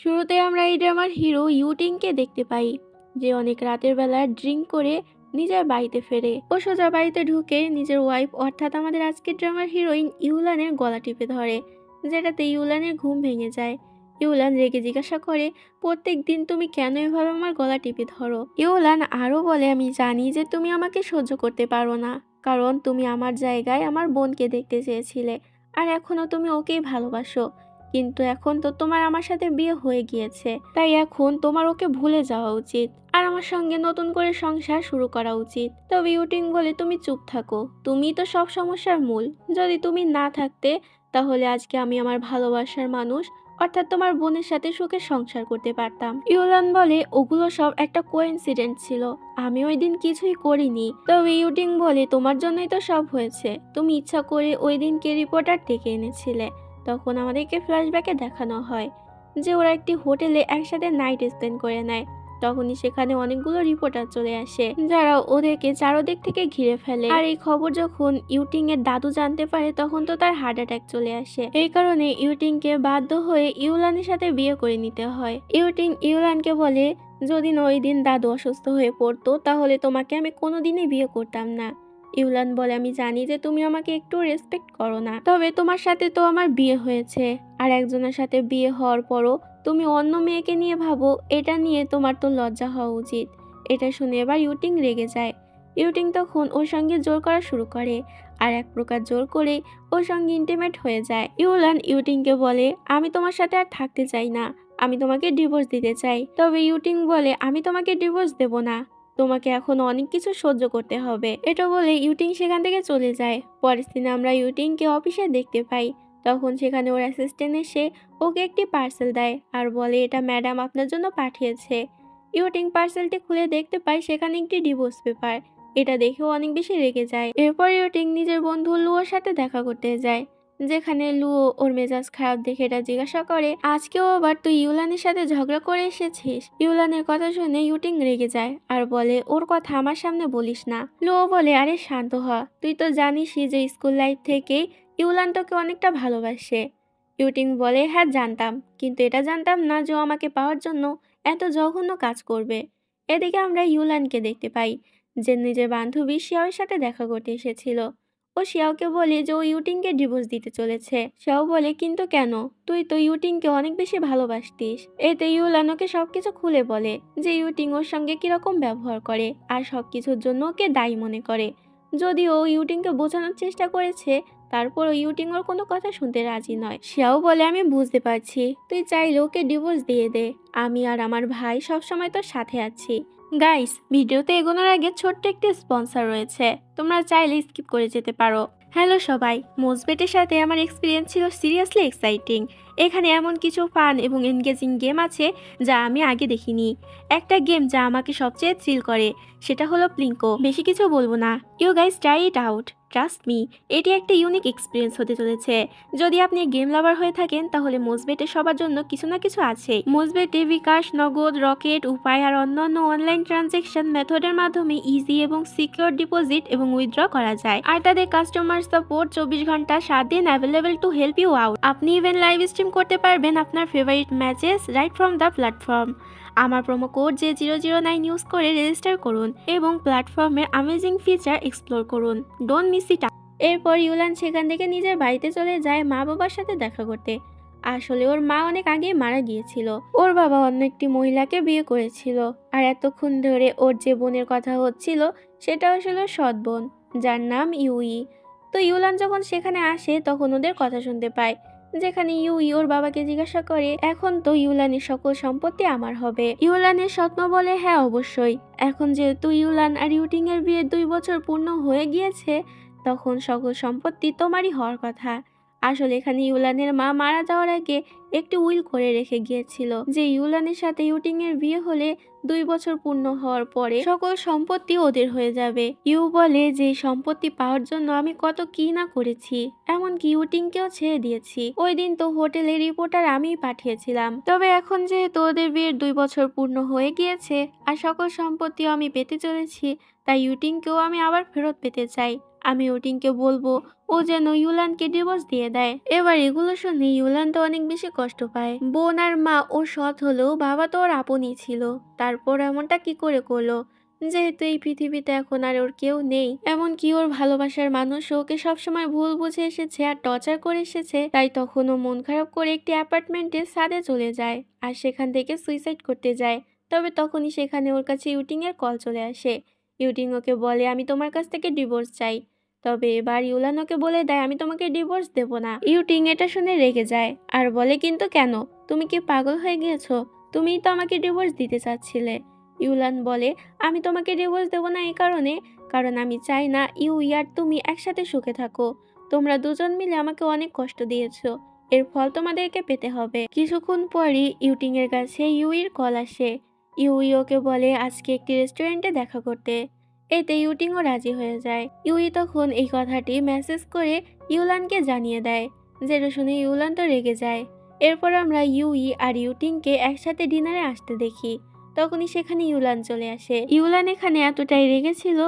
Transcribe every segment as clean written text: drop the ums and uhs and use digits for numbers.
শুরুতে আমরা এই ড্রামার হিরো ইউটিংকে দেখতে পাই, যে অনেক রাতের বেলা ড্রিঙ্ক করে নিজের বাড়িতে ফেরে। ও সোজা বাড়িতে ঢুকে নিজের ওয়াইফ অর্থাৎ আমাদের আজকের ড্রামার হিরোইন ইউলানের গলা টিপে ধরে, যেটাতে ইউলানের ঘুম ভেঙে যায়। ইউলান রেগে জিজ্ঞাসা করে, প্রত্যেক দিন তুমি কেন এভাবে আমার গলা টিপে ধরো? ইউলান আরও বলে, আমি জানি যে তুমি আমাকে সহ্য করতে পারো না, কারণ তুমি আমার জায়গায় আমার বোনকে দেখতে চেয়েছিলে, আর এখনো তুমি ওকেই ভালোবাসো। কিন্তু এখন তো তোমার আমার সাথে বিয়ে হয়ে গিয়েছে, তাই এখন তোমার ওকে ভুলে যাওয়া উচিত আর আমার সঙ্গে নতুন করে সংসার শুরু করা উচিত। তবে ইউটিং বলে, তুমি চুপ থাকো, তুমি তো সব সমস্যার মূল। যদি তুমি না থাকতে, তাহলে আজকে আমি আমার ভালোবাসার মানুষ অর্থাৎ তোমার বোনের সাথে সুখে সংসার করতে পারতাম। ইউলান বলে, ওগুলো সব একটা কোইন্সিডেন্ট ছিল, আমি ওই দিন কিছুই করিনি। তবে ইউটিং বলে, তোমার জন্যই তো সব হয়েছে, তুমি ইচ্ছা করে ওই দিনকে রিপোর্টার ডেকে এনেছিলে। তখন আমাদেরকে ফ্ল্যাশব্যাকে দেখানো হয় যে ওরা একটি হোটেলে একসাথে নাইট স্পেন্ড করে নেয়। তখনই সেখানে অনেকগুলো রিপোর্টার চলে আসে, যারা ওদেরকে চারদিক থেকে ঘিরে ফেলে। আর এই খবর যখন ইউটিং এর দাদু জানতে পারে, তখন তো তার হার্ট অ্যাটাক চলে আসে। এই কারণে ইউটিংকে বাধ্য হয়ে ইউলানের সাথে বিয়ে করে নিতে হয়। ইউটিং ইউলানকে বলে, যদি না ওই দিন দাদু অসুস্থ হয়ে পড়তো, তাহলে তোমাকে আমি কোনোদিনই বিয়ে করতাম না। ইউলান বলে, আমি জানি যে তুমি আমাকে একটু রেসপেক্ট করো না, তবে তোমার সাথে তো আমার বিয়ে হয়েছে, আর একজনের সাথে বিয়ে হওয়ার পরও তুমি অন্য মেয়েকে নিয়ে ভাবো, এটা নিয়ে তোমার তো লজ্জা হওয়া উচিত। এটা শুনে এবার ইউটিং রেগে যায়। ইউটিং তখন ওর সঙ্গে জোর করা শুরু করে, আর এক প্রকার জোর করে ওর সঙ্গে ইন্টিমেট হয়ে যায়। ইউলান ইউটিংকে বলে, আমি তোমার সাথে আর থাকতে চাই না, আমি তোমাকে ডিভোর্স দিতে চাই। তবে ইউটিং বলে, আমি তোমাকে ডিভোর্স দেব না, তোমাকে এখন অনেক কিছু সহ্য করতে হবে। এটা বলে ইউটিং সেখান থেকে চলে যায়। পরের দিন আমরা ইউটিংকে অফিসে দেখতে পাই। তখন সেখানে ওর অ্যাসিস্ট্যান্ট এসে ওকে একটি পার্সেল দেয় আর বলে, এটা ম্যাডাম আপনার জন্য পাঠিয়েছে। ইউটিং পার্সেলটি খুলে দেখতে পায় সেখানে একটি ডিভোর্স পেপার। এটা দেখেও অনেক বেশি রেগে যায়। এরপর ইউটিং নিজের বন্ধু লুয়োর সাথে দেখা করতে যায়, যেখানে লুয়ো ওর মেজাজ খারাপ দেখে এটা জিজ্ঞাসা করে, আজকেও আবার তুই ইউলানের সাথে ঝগড়া করে এসেছিস? ইউলানের কথা শুনে ইউটিং রেগে যায় আর বলে, ওর কথা আমার সামনে বলিস না। লুয়ো বলে, আরে শান্ত হ, তুই তো জানিসই যে স্কুল লাইফ থেকেই ইউলান তোকে অনেকটা ভালোবাসে। ইউটিং বলে, হ্যাঁ জানতাম, কিন্তু এটা জানতাম না যে ও আমাকে পাওয়ার জন্য এত জঘন্য কাজ করবে। এদিকে আমরা ইউলানকে দেখতে পাই, যে নিজের বান্ধবী শিয়াওয়ের সাথে দেখা করতে এসেছিল। ও শিয়াওকে বলে যে ও ইউটিংকে ডিভোর্স দিতে চলেছে। শিয়াও বলে, কিন্তু কেন? তুই তো ইউটিংকে অনেক বেশি ভালোবাসতিস। এতে ইউলান ওকে সবকিছু খুলে বলে, যে ইউটিং ওর সঙ্গে কিরকম ব্যবহার করে আর সবকিছুর জন্য ওকে দায়ী মনে করে। যদিও ও ইউটিংকে বোঝানোর চেষ্টা করেছে, তারপরও ইউটিং ওর কোনো কথা শুনতে রাজি নয়। শিয়াও বলে, আমি বুঝতে পারছি, তুই চাইলে ওকে ডিভোর্স দিয়ে দে, আমি আর আমার ভাই সবসময় তোর সাথে আছি। গাইস, ভিডিওতে এগোনোর আগে ছোট্ট একটি স্পন্সর রয়েছে, তোমরা চাইলে স্কিপ করে যেতে পারো। হ্যালো সবাই, মোজবেটের সাথে আমার এক্সপিরিয়েন্স ছিল সিরিয়াসলি এক্সাইটিং। এখানে এমন কিছু ফান এবং এনগেজিং গেম আছে যা আমি আগে দেখিনি। একটা গেম যা আমাকে সবচেয়ে থ্রিল করে, সেটা হলো প্লিঙ্কো। বেশি কিছু বলবো না, you guys try it out, trust me, এটি একটা ইউনিক এক্সপিরিয়েন্স হতে চলেছে। যদি আপনি গেম লাভার হয়ে থাকেন, তাহলে মোজবেটে সবার জন্য কিছু না কিছু আছে। মোজবেটে বিকাশ, নগদ, রকেট, উপায় আর অন্যান্য অনলাইন ট্রানজেকশন মেথডের মাধ্যমে ইজি এবং সিকিউর ডিপোজিট এবং উইথড্র করা যায়। আর তাদের কাস্টমার সাপোর্ট 24 ঘন্টা 7 দিন available to help you out. আপনি ইভেন লাইভ স্ট্রিম করতে পারবেন আপনার favourite matches right from the platform. আমার প্রোমো কোড J009 ইউজ করে রেজিস্টার করুন এবং প্ল্যাটফর্মের অ্যামেজিং ফিচার এক্সপ্লোর করুন। Don't miss it. এরপর ইউলান সেখান থেকে নিজের বাড়িতে চলে যায় মা বাবার সাথে দেখা করতে। আসলে ওর মা অনেক আগে মারা গিয়েছিল, ওর বাবা অন্য একটি মহিলাকে বিয়ে করেছিল। আর এতক্ষণ ধরে ওর যে বোনের কথা হচ্ছিল, সেটা আসলে সৎ বোন, যার নাম ইউই। তো ইউলান যখন সেখানে আসে, তখন ওদের কথা শুনতে পায়, যেখানে ইউই ওর বাবাকে জিজ্ঞাসা করে, এখন তো ইউলানের সকল সম্পত্তি আমার হবে? ইউলানের স্বপ্ন বলে, হ্যাঁ অবশ্যই, এখন যেহেতু ইউলান আর ইউটিং এর বিয়ে 2 বছর পূর্ণ হয়ে গিয়েছে, তখন সকল সম্পত্তি তোমারই হওয়ার কথা। আসলে এখানে ইউলানের মা মারা যাওয়ার আগে একটি উইল করে রেখে গিয়েছিল, যে ইউলানের সাথে ইউটিং এর বিয়ে হলে 2 বছর পূর্ণ হওয়ার পরে সকল সম্পত্তি ওদের হয়ে যাবে। ইউ বলে, যে সম্পত্তি পাওয়ার জন্য আমি কত কি না করেছি, এমনকি ইউটিংকেও ছেড়ে দিয়েছি। ওই দিন তো হোটেলের রিপোর্টার আমিই পাঠিয়েছিলাম। তবে এখন যেহেতু ওদের বিয়ের 2 বছর পূর্ণ হয়ে গিয়েছে আর সকল সম্পত্তিও আমি পেতে চলেছি, তাই ইউটিংকেও আমি আবার ফেরত পেতে চাই। আমি ইউটিংকে বলবো ও যেন ইউলানকে ডিভোর্স দিয়ে দেয়। এবার এগুলো শুনে ইউলান তো অনেক বেশি কষ্ট পায়। বোন আর মা ওর সৎ হলেও বাবা তো ওর আপনই ছিল। তারপর এমনটা কি করে করলো? যেহেতু এই পৃথিবীতে এখন আর ওর কেউ নেই, এমনকি ওর ভালোবাসার মানুষ ওকে সবসময় ভুল বুঝে এসেছে আর টর্চার করে এসেছে, তাই তখন ও মন খারাপ করে একটি অ্যাপার্টমেন্টের ছাদে চলে যায় আর সেখান থেকে সুইসাইড করতে যায়। তবে তখনই সেখানে ওর কাছে ইউটিং এর কল চলে আসে। ইউটিং ওকে বলে আমি তোমার কাছ থেকে ডিভোর্স চাই। তবে এবার ইউলান ওকে বলে দেয় আমি তোমাকে ডিভোর্স দেব না। ইউটিং এটা শুনে রেগে যায় আর বলে কিন্তু কেন, তুমি কি পাগল হয়ে গিয়েছো? তুমিই তো আমাকে ডিভোর্স দিতে চাচ্ছিলে। ইউলান বলে আমি তোমাকে ডিভোর্স দেব না এই কারণে, কারণ আমি চাই না ইউই আর তুমি একসাথে সুখে থাকো। তোমরা দুজন মিলে আমাকে অনেক কষ্ট দিয়েছো, এর ফল তোমাদেরকে পেতে হবে। কিছুক্ষণ পরই ইউটিং এর কাছে ইউইর কল আসে। ইউই ওকে বলে আজকে একটি রেস্টুরেন্টে দেখা করতে। এতে ইউটিংও রাজি হয়ে যায়। ইউই তখন এই কথাটি মেসেজ করে ইউলানকে জানিয়ে দেয়, যেটা শুনে ইউলান তো রেগে যায়। এরপর আমরা ইউই আর ইউটিংকে একসাথে ডিনারে আসতে দেখি। তখনই সেখানে ইউলান চলে আসে। ইউলান এখানে এতটাই রেগেছিল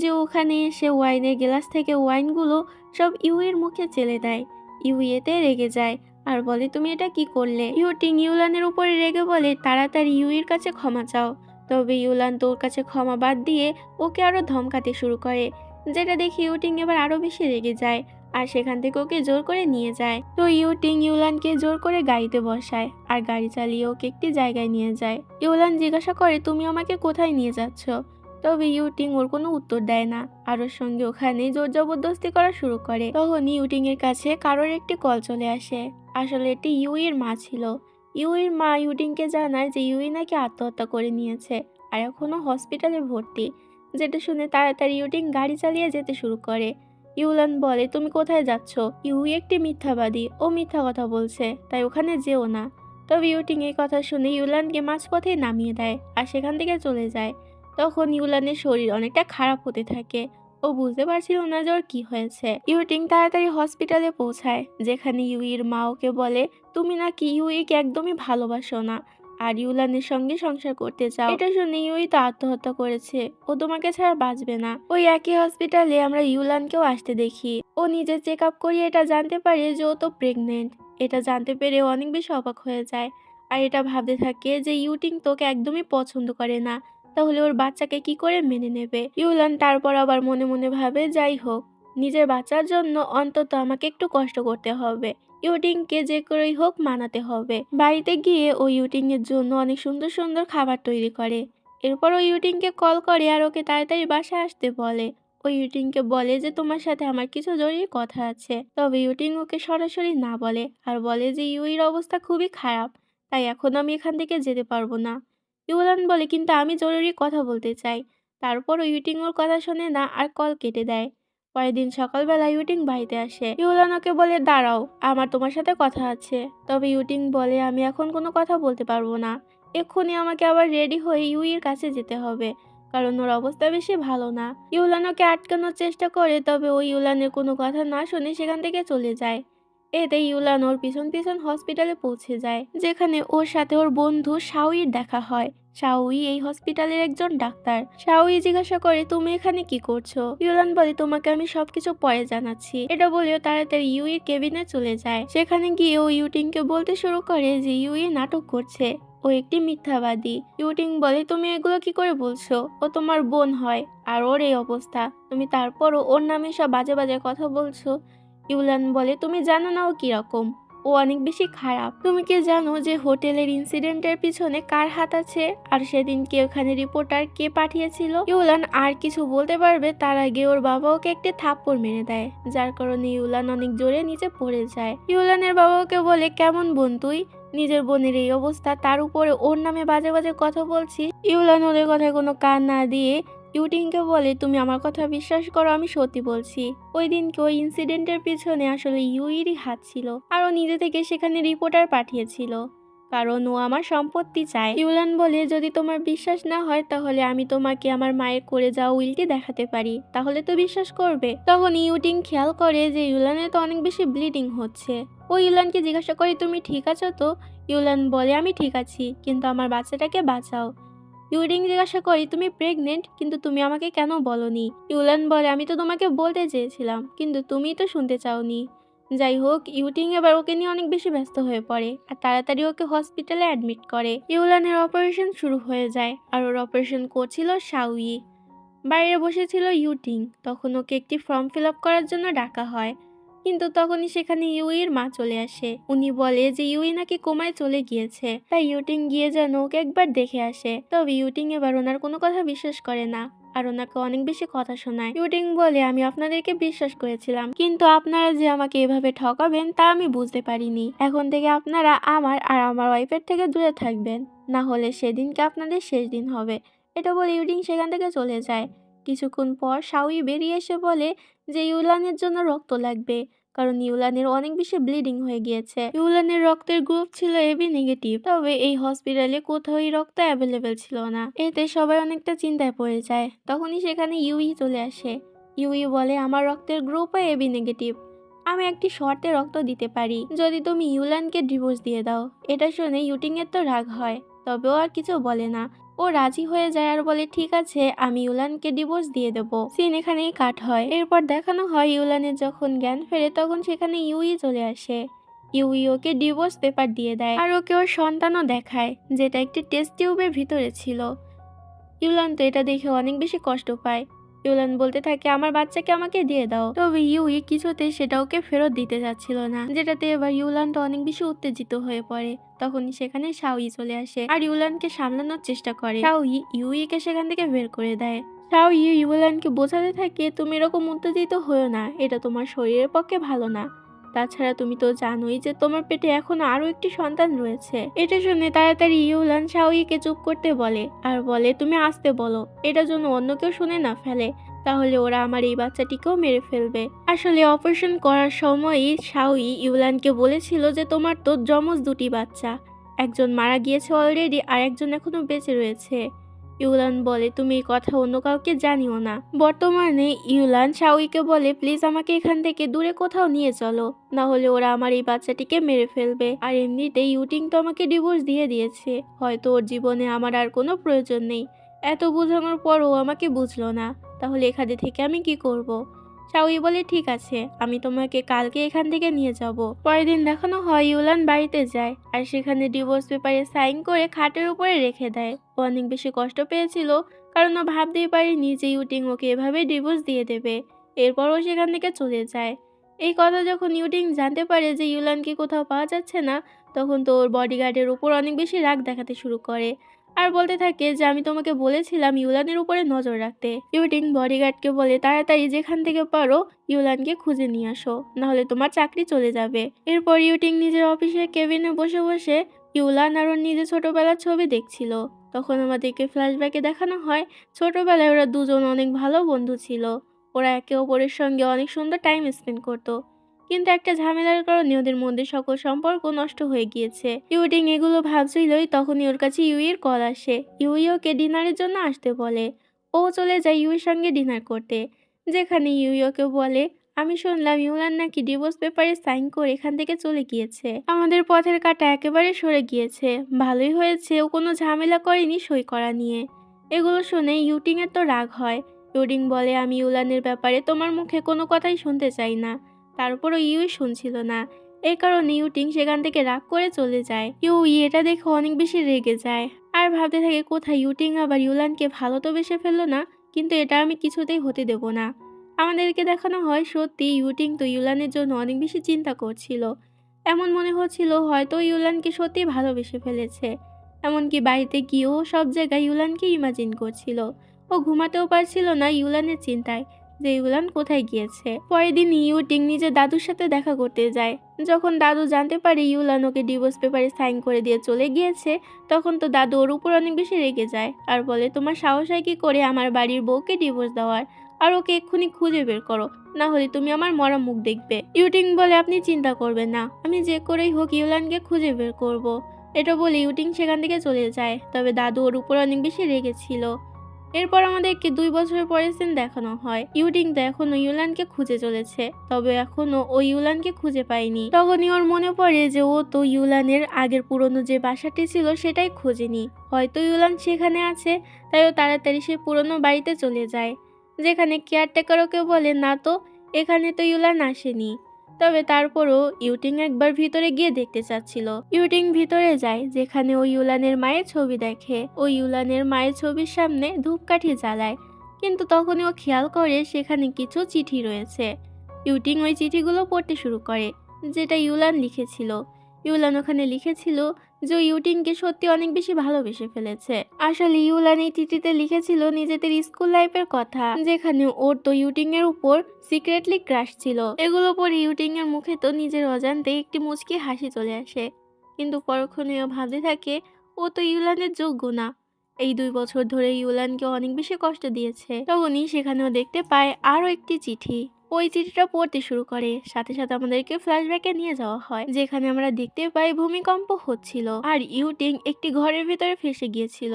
যে ওখানে এসে ওয়াইনের গ্লাস থেকে ওয়াইনগুলো সব ইউইর মুখে চেলে দেয়। ইউই এতে রেগে যায় আর বলে তুমি এটা কি করলে? ইউটিং ইউলানের উপরে রেগে বলে তাড়াতাড়ি ইউইর কাছে ক্ষমা চাও। তবে ইউলান তোর কাছে ক্ষমা বাদ দিয়ে ওকে আরো ধমকাতে শুরু করে, যেটা দেখে ইউটিং এবার আরো বেশি রেগে যায় আর সেখান থেকে ওকে জোর করে নিয়ে যায়। তো ইউটিং ইউলানকে জোর করে গাড়িতে বসায় আর গাড়ি চালিয়ে ওকে একটি জায়গায় নিয়ে যায়। ইউলান জিজ্ঞাসা করে তুমি আমাকে কোথায় নিয়ে যাচ্ছ? তবে ইউটিং ওর কোনো উত্তর দেয় না আর ওর সঙ্গে ওখানে জোর জবরদস্তি করা শুরু করে। তখন ইউটিং এর কাছে কারোর একটি কল চলে আসে। আসলে এটি ইউইর মা ছিল। ইউইর মা ইউটিংকে জানায় যে ইউই নাকি আত্মহত্যা করে নিয়েছে আর এখনো হসপিটালে ভর্তি, যেটা শুনে তাড়াতাড়ি ইউটিং গাড়ি চালিয়ে যেতে শুরু করে। ইউলান বলে তুমি কোথায় যাচ্ছ? ইউই একটি মিথ্যাবাদী, ও মিথ্যা কথা বলছে, তাই ওখানে যেও না। তবে ইউটিং এই কথা শুনে ইউলানকে মাঝপথে নামিয়ে দেয় আর সেখান থেকে চলে যায়। তখন ইউলানের শরীর অনেকটা খারাপ হতে থাকে। ও বুঝতে পারছিল না যে ওর কি হয়েছে। ইউটিং তাড়াতাড়ি হসপিটালে পৌঁছায়, যেখানে ইউইর মা ওকে বলে তুমি নাকি ইউইকে একদমই ভালোবাসো না আর ইউলানের সঙ্গে সংসার করতে চাও। এটা শুনে ইউই তো আত্মহত্যা করেছে, ও তোমাকে ছাড়া বাঁচবে না। ওই একই হসপিটালে আমরা ইউলানকেও আসতে দেখি। ও নিজে চেক আপ করিয়ে এটা জানতে পারে যে ও তো প্রেগনেন্ট। এটা জানতে পেরে অনেক বেশি অবাক হয়ে যায় আর এটা ভাবতে থাকে যে ইউটিং তোকে একদমই পছন্দ করে না, তাহলে ওর বাচ্চাকে কি করে মেনে নেবে। ইউলান তারপর আবার মনে মনে ভাবে যাই হোক, নিজের বাচ্চার জন্য অন্তত আমাকে একটু কষ্ট করতে হবে, ইউটিংকে যে করেই হোক মানাতে হবে। বাড়িতে গিয়ে ও ইউটিং এর জন্য অনেক সুন্দর সুন্দর খাবার তৈরি করে। এরপর ও ইউটিংকে কল করে আর ওকে তাড়াতাড়ি বাসায় আসতে বলে। ও ইউটিংকে বলে যে তোমার সাথে আমার কিছু জরুরি কথা আছে। তবে ইউটিং ওকে সরাসরি না বলে আর বলে যে ইউইর অবস্থা খুবই খারাপ, তাই এখন আমি এখান থেকে যেতে পারবো না। ইউলান বলে কিন্তু আমি জরুরি কথা বলতে চাই। তারপর ইউটিং ওর কথা শোনে না আর কল কেটে দেয়। পরের দিন সকালবেলা ইউটিং বাড়িতে আসে। ইউলান ওকে বলে দাঁড়াও, আমার তোমার সাথে কথা আছে। তবে ইউটিং বলে আমি এখন কোনো কথা বলতে পারবো না, এক্ষুনি আমাকে আবার রেডি হয়ে ইউইর কাছে যেতে হবে, কারণ ওর অবস্থা বেশি ভালো না। ইউলান ওকে আটকানোর চেষ্টা করে, তবে ওই ইউলানের কোনো কথা না শুনে সেখান থেকে চলে যায়। এতে ইউলান ওর পিছন পিছন হসপিটালে পৌঁছে যায়, যেখানে ওর সাথে ওর বন্ধু শাওইর দেখা হয়। শাওই এই হসপিটালের একজন ডাক্তার। শাওই জিজ্ঞাসা করে তুমি এখানে কি করছো? ইউলান বলে তোমাকে আমি সবকিছু পরে জানাচ্ছি। এটা বলেও তাড়াতাড়ি ইউইর কেবিনে চলে যায়। সেখানে গিয়ে ও ইউটিংকে বলতে শুরু করে যে ইউই নাটক করছে, ও একটি মিথ্যাবাদী। ইউটিং বলে তুমি এগুলো কি করে বলছো? ও তোমার বোন হয় আর ওর এই অবস্থা, তুমি তারপরও ওর নামে সব বাজে বাজে কথা বলছো। ইউলান বলে তুমি জানো না ও কিরকম, ও অনেক বেশি খারাপ। তুমি কি জানো যে হোটেলের ইনসিডেন্টের পিছনে কার হাত আছে আর সেদিন কে ওখানে রিপোর্টার কে পাঠিয়েছিল? ইউলান আর কিছু বলতে পারবে তার আগে ওর বাবা ওকে একটি থাপ্পড় মেরে দেয়, যার কারণে ইউলান অনেক জোরে নিচে পড়ে যায়। ইউলানের বাবা ওকে বলে কেমন বোন তুই, নিজের বোনের এই অবস্থা, তার উপরে ওর নামে বাজে বাজে কথা বলছি। ইউলান ওদের কথায় কোনো কান না দিয়ে ইউটিংকে বলে তুমি আমার কথা বিশ্বাস করো, আমি সত্যি বলছি। ওই দিনকে ওই ইনসিডেন্টের পিছনে আসলে ইউইরই হাত ছিল আর ও নিজে থেকে সেখানে রিপোর্টার পাঠিয়েছিল, কারণ ও আমার সম্পত্তি চায়। ইউলান বলে যদি তোমার বিশ্বাস না হয় তাহলে আমি তোমাকে আমার মায়ের করে যাওয়া উইলটি দেখাতে পারি, তাহলে তো বিশ্বাস করবে। তখন ইউটিং খেয়াল করে যে ইউলানের তো অনেক বেশি ব্লিডিং হচ্ছে। ও ইউলানকে জিজ্ঞাসা করে তুমি ঠিক আছো তো? ইউলান বলে আমি ঠিক আছি, কিন্তু আমার বাচ্চাটাকে বাঁচাও। ইউটিং জিজ্ঞাসা করি তুমি প্রেগনেন্ট, কিন্তু তুমি আমাকে কেন বলনি? ইউলান বলে আমি তো তোমাকে বলতে চেয়েছিলাম, কিন্তু তুমি তো শুনতে চাওনি। যাই হোক, ইউটিং এবার ওকে নিয়ে অনেক বেশি ব্যস্ত হয়ে পড়ে আর তাড়াতাড়ি ওকে হসপিটালে অ্যাডমিট করে। ইউলানের অপারেশন শুরু হয়ে যায় আর ওর অপারেশন করছিল শাওয়ি। বাইরে বসেছিল ইউটিং, তখন ওকে একটি ফর্ম ফিল আপ করার জন্য ডাকা হয়। কিন্তু তখনই সেখানে ইউইর মা চলে আসে। উনি বলে যে ইউই নাকি কোমায় চলে গিয়েছে, তাই ইউটিং গিয়ে যেন ওকে একবার দেখে আসে। তবে ইউটিং এবার ওনার কোনো কথা বিশ্বাস করে না আর ওনাকে অনেক বেশি কথা শোনায়। ইউটিং বলে, আমি আপনাদেরকে বিশ্বাস করেছিলাম, কিন্তু আপনারা যে আমাকে এভাবে ঠকাবেন তা আমি বুঝতে পারিনি। এখন থেকে আপনারা আমার আর আমার ওয়াইফের থেকে দূরে থাকবেন, না হলে সেদিনকে আপনাদের শেষ দিন হবে। এটা বলে ইউটিং সেখান থেকে চলে যায়। কিছুক্ষণ পর শাওয়ি বেরিয়ে এসে বলে যে ইউলানের জন্য রক্ত লাগবে, কারণ ইউলানের অনেক বেশি ব্লিডিং হয়ে গিয়েছে। ইউলানের রক্তের গ্রুপ ছিল এবি নেগেটিভ, তবে এই হসপিটালে কোথাও এই রক্ত অ্যাভেলেবেল ছিল না। এতে সবাই অনেকটা চিন্তায় পড়ে যায়। তখনই সেখানে ইউই চলে আসে। ইউই বলে, আমার রক্তের গ্রুপও এবি নেগেটিভ, আমি একটি শর্তে রক্ত দিতে পারি, যদি তুমি ইউলানকে ডিভোর্স দিয়ে দাও। এটা শুনে ইউটিং এর তো রাগ হয়, তবে ও আর কিছু বলে না। ও রাজি হয়ে যায় আর বলে, ঠিক আছে, আমি ইউলানকে ডিভোর্স দিয়ে দেবো। সিন এখানেই কাট হয়। এরপর দেখানো হয় ইউলানের যখন জ্ঞান ফেরে তখন সেখানে ইউই চলে আসে। ইউই ওকে ডিভোর্স পেপার দিয়ে দেয় আর ওকে ওর সন্তানও দেখায়, যেটা একটি টেস্ট টিউবের ভিতরে ছিল। ইউলান তো এটা দেখে অনেক বেশি কষ্ট পায়। ইউলান বলতে থাকে, আমার বাচ্চাকে আমাকে দিয়ে দাও। তবে ইউই কিছুতে সেটা ওকে ফেরত দিতে যাচ্ছিল না, যেটাতে এবার ইউলান তো অনেক বেশি উত্তেজিত হয়ে পড়ে। তখনই সেখানে শাওয়ি চলে আসে আর ইউলানকে সামলানোর চেষ্টা করে। শাওয়ি ইউইকে সেখান থেকে বের করে দেয়। শাওয়ি ইউলানকে বোঝাতে থাকে, তুমি এরকম উত্তেজিত হয়েও না, এটা তোমার শরীরের পক্ষে ভালো না। তাছাড়া তুমি তো জানোই যে তোমার পেটে এখনো আরো একটি সন্তান রয়েছে। এটা শুনে তাড়াতাড়ি ইউলান শাওয়িকে চুপ করতে বলে আর বলে, তুমি আসতে বলো, এটা যেন অন্য কেউ শুনে না ফেলে, তাহলে ওরা আমার এই বাচ্চাটিকেও মেরে ফেলবে। আসলে অপারেশন করার সময়ই শাওয়ি ইউলানকে বলেছিল যে তোমার তো যমজ দুটি বাচ্চা, একজন মারা গিয়েছে অলরেডি আর একজন এখনো বেঁচে রয়েছে। ইউলান বলে, তুমি এই কথা অন্য কাউকে জানিও না। বর্তমানে ইউলান শাওয়িকে বলে, প্লিজ আমাকে এখান থেকে দূরে কোথাও নিয়ে চলো, না হলে ওরা আমার এই বাচ্চাটিকে মেরে ফেলবে। আর এমনিতেই ইউটিং তো আমাকে ডিভোর্স দিয়ে দিয়েছে, হয়তো ওর জীবনে আমার আর কোনো প্রয়োজন নেই। এত বোঝানোর পরও আমাকে বুঝলো না, তাহলে এখানে থেকে আমি কি করব? শাওয়ি বলে, ঠিক আছে, আমি তোমাকে কালকে এখান থেকে নিয়ে যাব। পরের দিন দেখানো হয় ইউলান বাড়িতে যায় আর সেখানে ডিভোর্স পেপারে সাইন করে খাটের উপরে রেখে দেয়। ও অনেক বেশি কষ্ট পেয়েছিল, কারণ ও ভাবতেই পারেনি যে ইউটিং ওকে এভাবে ডিভোর্স দিয়ে দেবে। এরপর ও সেখান থেকে চলে যায়। এই কথা যখন ইউটিং জানতে পারে যে ইউলানকে কোথাও পাওয়া যাচ্ছে না, তখন তো ওর বডিগার্ডের উপর অনেক বেশি রাগ দেখাতে শুরু করে আর বলতে থাকে যে আমি তোমাকে বলেছিলাম ইউলানের উপরে নজর রাখতে। ইউটিং বডিগার্ডকে বলে, তাড়াতাড়ি যেখান থেকে পারো ইউলানকে খুঁজে নিয়ে আসো, নাহলে তোমার চাকরি চলে যাবে। এরপর ইউটিং নিজের অফিসের কেবিনে বসে বসে ইউলান আর ওর নিজের ছোটবেলার ছবি দেখছিল। তখন আমাদেরকে ফ্ল্যাশব্যাকে দেখানো হয় ছোটবেলায় ওরা দুজন অনেক ভালো বন্ধু ছিল। ওরা একে অপরের সঙ্গে অনেক সুন্দর টাইম স্পেন্ড করতো, কিন্তু একটা ঝামেলার কারণে ওদের মধ্যে সকল সম্পর্ক নষ্ট হয়ে গিয়েছে। ইউটিং এগুলো ভাবছিলই তখনই ওর কাছে ইউইর কল আসে। ইউই ওকে ডিনারের জন্য আসতে বলে। ও চলে যায় ইউইর সঙ্গে ডিনার করতে, যেখানে ইউই ওকে বলে, আমি শুনলাম ইউলান নাকি ডিভোর্স পেপারে সাইন করে এখান থেকে চলে গিয়েছে। আমাদের পথের কাঁটা একেবারে সরে গিয়েছে, ভালোই হয়েছে ও কোনো ঝামেলা করেনি সই করা নিয়ে। এগুলো শুনে ইউটিং এর তো রাগ হয়। ইউটিং বলে, আমি ইউলানের ব্যাপারে তোমার মুখে কোনো কথাই শুনতে চাই না। তারপরও ইউই শুনছিল না, এই কারণে ইউটিং সেখান থেকে রাগ করে চলে যায়। ইউই এটা দেখে অনেক বেশি রেগে যায় আর ভাবতে থাকে, কোথায় ইউটিং আবার ইউলানকে ভালো তো বেসে ফেললো না, কিন্তু এটা আমি কিছুতেই হতে দেব না। আমাদেরকে দেখানো হয় সত্যি ইউটিং তো ইউলানের জন্য অনেক বেশি চিন্তা করছিল। এমন মনে হচ্ছিল হয়তো ইউলানকে সত্যি ভালোবেসে ফেলেছে। এমনকি বাড়িতে গিয়েও সব জায়গায় ইউলানকে ইমাজিন করছিল। ও ঘুমাতেও পারছিল না ইউলানের চিন্তায় যে ইউলান কোথায় গিয়েছে। পরের দিন ইউটিং নিজের দাদুর সাথে দেখা করতে যায়। যখন দাদু জানতে পারে ইউলান ওকে ডিভোর্স পেপারে সাইন করে দিয়ে চলে গিয়েছে, তখন তো দাদু ওর উপর অনেক বেশি রেগে যায় আর বলে, তোমার সাহস হয় কি করে আমার বাড়ির বউকে ডিভোর্স দেওয়ার, আর ওকে এক্ষুনি খুঁজে বের করো, না হলে তুমি আমার মরা মুখ দেখবে। ইউটিং বলে, আপনি চিন্তা করবেন না, আমি যে করেই হোক ইউলানকে খুঁজে বের করব। এটা বলে ইউটিং সেখান থেকে চলে যায়, তবে দাদু ওর উপর অনেক বেশি রেগেছিল। এরপর আমাদেরকে 2 বছর পরের সিন দেখানো হয়। ইউটিং তো এখনো ইউলানকে খুঁজে চলেছে, তবে এখনো ও ইউলানকে খুঁজে পায়নি। তখনই ওর মনে পড়ে যে ও তো ইউলানের আগের পুরনো যে বাসাটি ছিল সেটাই খোঁজেনি, হয়তো ইউলান সেখানে আছে। তাই ও তাড়াতাড়ি সে পুরনো বাড়িতে চলে যায়, যেখানে কেয়ারটেকার ওকে বলে, না তো, এখানে তো ইউলান আসেনি। তবে তারপরও ইউটিং একবার ভিতরে গিয়ে দেখতে চাচ্ছিল। ইউটিং ভিতরে যায়, যেখানে ও ইউলানের মায়ের ছবি দেখে। ও ইউলানের মায়ের ছবির সামনে ধূপকাঠি জ্বালায়, কিন্তু তখনই ও খেয়াল করে সেখানে কিছু চিঠি রয়েছে। ইউটিং ওই চিঠিগুলো পড়তে শুরু করে, যেটা ইউলান লিখেছিল। ইউলান ওখানে লিখেছিল যে ও ইউটিংকে সত্যি অনেক বেশি ভালোবেসে ফেলেছে। আসলে ইউলান এই চিঠিতে লিখেছিল নিজেদের স্কুল লাইফের কথা, যেখানে ওর তো ইউটিং এর উপর সিক্রেটলি ক্রাশ ছিল। এগুলো পরে ইউটিং এর মুখে তো নিজের অজান্তে একটি মুচকি হাসি চলে আসে, কিন্তু পরক্ষণে ও ভাবতে থাকে ও তো ইউলানের যোগ্য না। এই 2 বছর ধরে ইউলানকে অনেক বেশি কষ্ট দিয়েছে। তখনই সেখানেও দেখতে পায় আরো একটি চিঠি। ওই চিঠিটা পড়তে শুরু করে, সাথে সাথে আমাদেরকে ফ্ল্যাশব্যাকে নিয়ে যাওয়া হয়, যেখানে আমরা দেখতে পাই ভূমিকম্প হচ্ছিল আর ইউটিং একটি ঘরের ভিতরে ফেসে গিয়েছিল।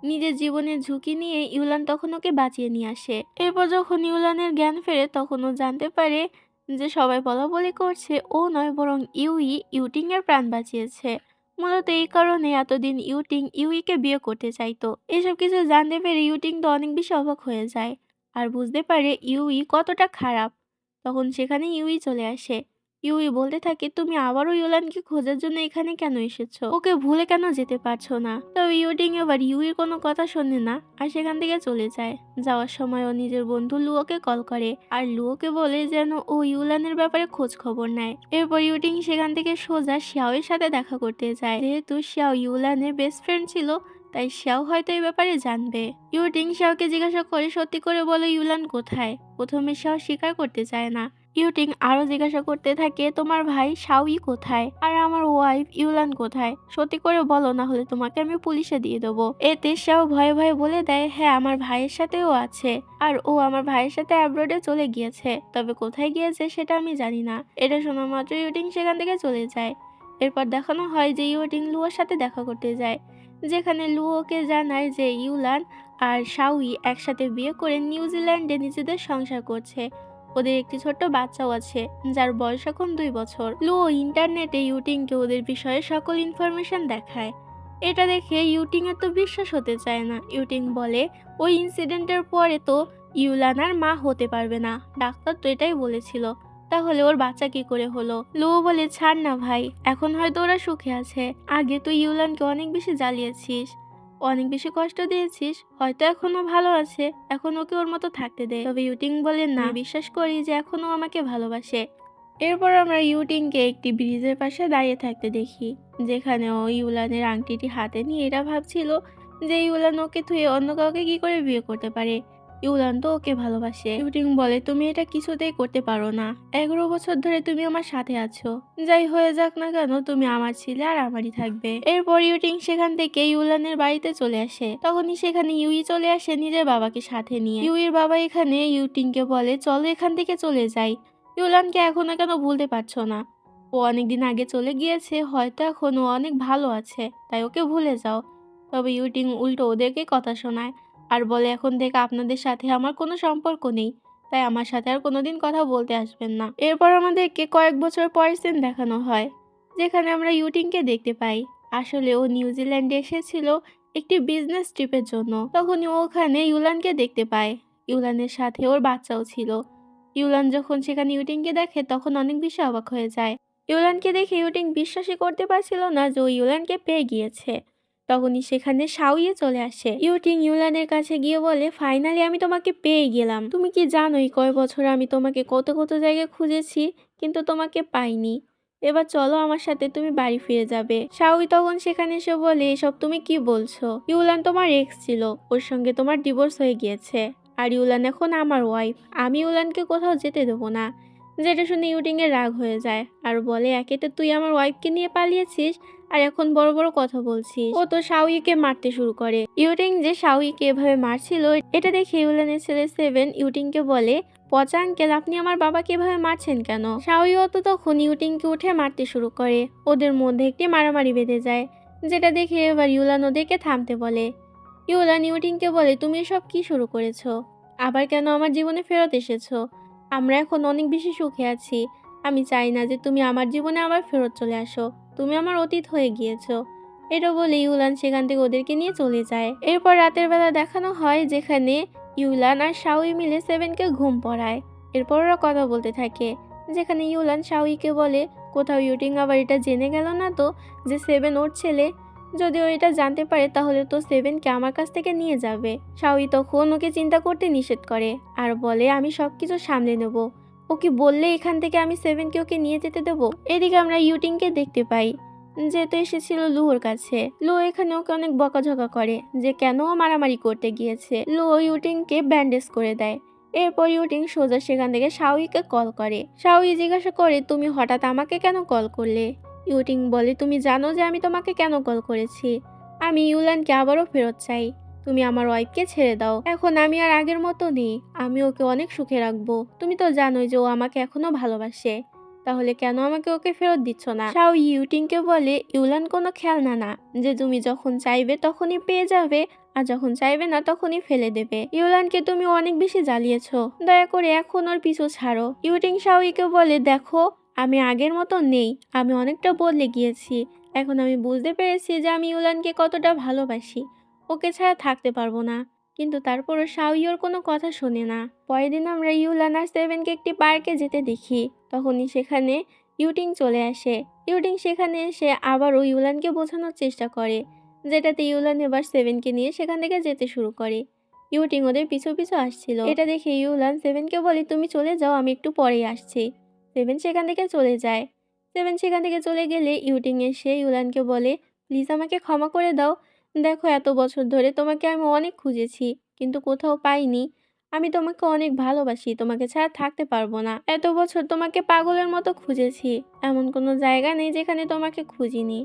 নিজের জীবনের ঝুঁকি নিয়ে ইউলান তখন ওকে বাঁচিয়ে নিয়ে আসে। এরপর যখন ইউলানের জ্ঞান ফেরে তখন ও জানতে পারে যে সবাই বলাবলি করছে ও নয়, বরং ইউটিং এর প্রাণ বাঁচিয়েছে। মূলত এই কারণে এতদিন ইউটিং ইউইকে বিয়ে করতে চাইতো। এসব কিছু জানতে পেরে ইউটিং তো অনেক বেশি অবাক হয়ে যায় আর বুঝতে পারে ইউই কতটা খারাপ। তখন সেখানে ইউই চলে আসে। ইউই বলতে থাকে, তুমি আবারও ইউলানকে খোঁজার জন্য এখানে কেন এসেছো? ওকে ভুলে কেন যেতে পারছো না? তবে ইউটিং এবার ইউইর কোনো কথা শোনে না আর সেখান থেকে চলে যায়। যাওয়ার সময় ও নিজের বন্ধু লুওকে কল করে আর লুওকে বলে যেন ও ইউলানের ব্যাপারে খোঁজ খবর নেয়। এরপর ইউটিং সেখান থেকে সোজা শিয়াওয়ের সাথে দেখা করতে যায়। যেহেতু শিয়াও ইউলানের বেস্ট ফ্রেন্ড ছিল, তাই শিয়াও হয়তো এই ব্যাপারে জানবে। ইউটিং শিয়াওকে জিজ্ঞাসা করে সত্যি করে বলে ইউলান কোথায়। প্রথমে শিয়াও স্বীকার করতে চায় না। ইউটিং আরো জিজ্ঞাসা করতে থাকে তোমার ভাই শাওই কোথায় আর আমার ওয়াইফ ইউলান কোথায়, সত্যি করে বলো, না হলে তোমাকে আমি পুলিশে দিয়ে দেবো। এতে শিয়াও ভয়ে ভয়ে বলে দেয়, হ্যাঁ আমার ভাইয়ের সাথেও আছে আর ও আমার ভাইয়ের সাথে অ্যাব্রোডে চলে গিয়েছে, তবে কোথায় গিয়েছে সেটা আমি জানি না। এটা শোনা মাত্র ইউটিং সেখান থেকে চলে যায়। এরপর দেখানো হয় যে ইউটিং লুয়োর সাথে দেখা করতে যায়, যেখানে লুয়োকে জানায় যে ইউলান আর শাওই একসাথে বিয়ে করে নিউজিল্যান্ডে নিজেদের সংসার করছে। ওদের একটি ছোট্ট বাচ্চাও আছে, যার বয়স এখন 2 বছর। লুও ইন্টারনেটে ইউটিংকে ওদের বিষয়ে সকল ইনফরমেশন দেখায়। এটা দেখে ইউটিং এর তো বিশ্বাস হতে চায় না। ইউটিং বলে ওই ইনসিডেন্টের পরে তো ইউলান আর মা হতে পারবে না, ডাক্তার তো এটাই বলেছিল, তাহলে ওর বাচ্চা কি করে হলো? লুও বলে ছাড় না ভাই, এখন হয়তো ওরা সুখে আছে, আগে তুই ইউলানকে অনেক বেশি জ্বালিয়েছিস, অনেক বেশি কষ্ট দিয়েছিস, হয়তো এখনো ভালো আছে, এখন ওকে ওর মতো থাকতে দে। তবে ইউটিং বলে না, বিশ্বাস করি যে এখনো আমাকে ভালোবাসে। এরপর আমরা ইউটিংকে একটি ব্রিজের পাশে দাঁড়িয়ে থাকতে দেখি, যেখানে ও ইউলানের আংটিটি হাতে নিয়ে এরা ভাবছিল যে ইউলান ওকে থুয়ে অন্য কাউকে কি করে বিয়ে করতে পারে। ইউলান তো ওকে ভালোবাসে। ইউটিং বলে তুমি এটা কিছুতেই করতে পারো না, 11 বছর ধরে তুমি আমার সাথে আছো, যাই হয়ে যাক না কেন তুমি আমার ছেলে আর আমারই থাকবে। এরপর ইউটিং সেখান থেকে ইউলানের বাড়িতে চলে আসে। তখনই সেখানে ইউই চলে আসে নিজের বাবাকে সাথে নিয়ে। ইউইর বাবা এখানে ইউটিংকে বলে চলো এখান থেকে চলে যাই, ইউলানকে এখনো কেন ভুলতে পারছো না? ও অনেকদিন আগে চলে গিয়েছে, হয়তো এখন ও অনেক ভালো আছে, তাই ওকে ভুলে যাও। তবে ইউটিং উল্টো ওদেরকে কথা শোনায় আর বলে এখন থেকে আপনাদের সাথে আমার কোনো সম্পর্ক নেই, তাই আমার সাথে আর কোনোদিন কথা বলতে আসবেন না। এরপর আমাদেরকে কয়েক বছর পরের সিন দেখানো হয়, যেখানে আমরা ইউটিংকে দেখতে পাই। আসলে ও নিউজিল্যান্ডে এসেছিল একটি বিজনেস ট্রিপের জন্য। তখনই ও ওখানে ইউলানকে দেখতে পায়। ইউলানের সাথে ওর বাচ্চাও ছিল। ইউলান যখন সেখানে ইউটিংকে দেখে তখন অনেক বেশি অবাক হয়ে যায়। ইউলানকে দেখে ইউটিং বিশ্বাসই করতে পারছিল না যে ও ইউলানকে পেয়ে গিয়েছে। তখনই সেখানে শাওইয়ে চলে আসে। ইউটিং ইউলানের কাছে গিয়ে বলে ফাইনালি আমি তোমাকে পেয়ে গেলাম, তুমি কি জানো এই কয় বছর আমি তোমাকে কত কত জায়গায় খুঁজেছি কিন্তু তোমাকে পাইনি, এবার চলো আমার সাথে, তুমি বাড়ি ফিরে যাবে। শাওই তখন সেখানে এসে বলে এসব তুমি কি বলছো? ইউলান তোমার এক্স ছিল, ওর সঙ্গে তোমার ডিভোর্স হয়ে গিয়েছে আর ইউলান এখন আমার ওয়াইফ, আমি ইউলানকে কোথাও যেতে দেবো না। যেটা শুনে ইউটিং এর রাগ হয়ে যায় আর বলে একেতে তুই আমার ওয়াইফকে নিয়ে পালিয়েছিস আর এখন বড় বড় কথা বলছিস। ও তো শাওইকে মারতে শুরু করে। ইউটিং যে শাওইকে এভাবে মারছিল এটা দেখে ইউলানের ছেলে 7 ইউটিংকে বলে পচা আঙ্কেল, আপনি আমার বাবাকে এভাবে মারছেন কেন? শাওইও তো তখন ইউটিংকে উঠে মারতে শুরু করে। ওদের মধ্যে একটি মারামারি বেঁধে যায়, যেটা দেখে এবার ইউলান ওদেরকে থামতে বলে। ইউলান ইউটিংকে বলে তুমি এসব কি শুরু করেছো? আবার কেন আমার জীবনে ফেরত এসেছো? আমরা এখন অনেক বেশি সুখে আছি, আমি চাই না যে তুমি আমার জীবনে আবার ফেরত চলে আসো, তুমি আমার অতীত হয়ে গিয়েছো। এটা বলে ইউলান সেখান থেকে ওদেরকে নিয়ে চলে যায়। এরপর রাতের বেলা দেখানো হয় যেখানে ইউলান আর শাওই মিলে 7কে ঘুম পড়ায়। এরপর ওরা কথা বলতে থাকে, যেখানে ইউলান শাওইকে বলে কোথাও ইউটিং আবার এটা জেনে গেল না তো যে সেভেন ওর ছেলে। যদিও এটা জানতে পারে তাহলে তো সেভেনকে আমার কাছ থেকে নিয়ে যাবে। শাওই তখন ওকে চিন্তা করতে নিষেধ করে আর বলে আমি সবকিছু সামলে নেব। ওকে বললে এখান থেকে আমি সেভেনকে ওকে নিয়ে যেতে দেবো। এদিকে আমরা ইউটিংকে দেখতে পাই যেহেতু এসেছিল লুয়োর কাছে। লুয়ো এখানে ওকে অনেক বকাঝকা করে যে কেন ও মারামারি করতে গিয়েছে। লুয়ো ইউটিংকে ব্যান্ডেজ করে দেয়। এরপর ইউটিং সোজা সেখান থেকে শাওইকে কল করে। শাওই জিজ্ঞাসা করে তুমি হঠাৎ আমাকে কেন কল করলে। ইউটিং বলে তুমি জানো যে আমি তোমাকে কেন কল করেছি। আমি ইউলানকে আবারও ফেরত চাই। তুমি আমার ওয়াইফকে ছেড়ে দাও। এখন আমি আর আগের মতো নেই। আমি ওকে অনেক সুখে রাখবো। তুমি তো জানোই যে ও আমাকে এখনো ভালোবাসে। তাহলে কেন আমাকে ওকে ফেরত দিচ্ছ না। শাও ইউটিংকে বলে ইউলান কোনো খেলনা না যে তুমি যখন চাইবে তখনই পেয়ে যাবে আর যখন চাইবে না তখনই ফেলে দেবে। ইউলানকে তুমি অনেক বেশি জ্বালিয়েছো। দয়া করে এখন ওর পিছু ছাড়ো। ইউটিং শাওইকে বলে দেখো আমি আগের মতো নেই। আমি অনেকটা বদলে গিয়েছি। এখন আমি বুঝতে পেরেছি যে আমি ইউলানকে কতটা ভালোবাসি। ওকে ছাড়া থাকতে পারবো না। কিন্তু তারপরও শাওই ওর কোনো কথা শোনে না। পরের দিন আমরা ইউলান আর সেভেনকে একটি পার্কে যেতে দেখি। তখনই সেখানে ইউটিং চলে আসে। ইউটিং সেখানে এসে আবারও ইউলানকে বোঝানোর চেষ্টা করে, যেটাতে ইউলান এবার সেভেনকে নিয়ে সেখান থেকে যেতে শুরু করে। ইউটিং ওদের পিছু পিছু আসছিল। এটা দেখে ইউলান সেভেনকে বলে তুমি চলে যাও, আমি একটু পরেই আসছি। সেভেন সেখান থেকে চলে যায়। সেভেন সেখান থেকে চলে গেলে ইউটিং এসে ইউলানকে বলে প্লিজ আমাকে ক্ষমা করে দাও। দেখো এত বছর ধরে তোমাকে আমি অনেক খুঁজেছি কিন্তু কোথাও পাইনি। আমি তোমাকে অনেক ভালোবাসি, তোমাকে ছাড়া থাকতে পারবো না। এত বছর তোমাকে পাগলের মতো খুঁজেছি, এমন কোনো জায়গা নেই যেখানে তোমাকে খুঁজিনি।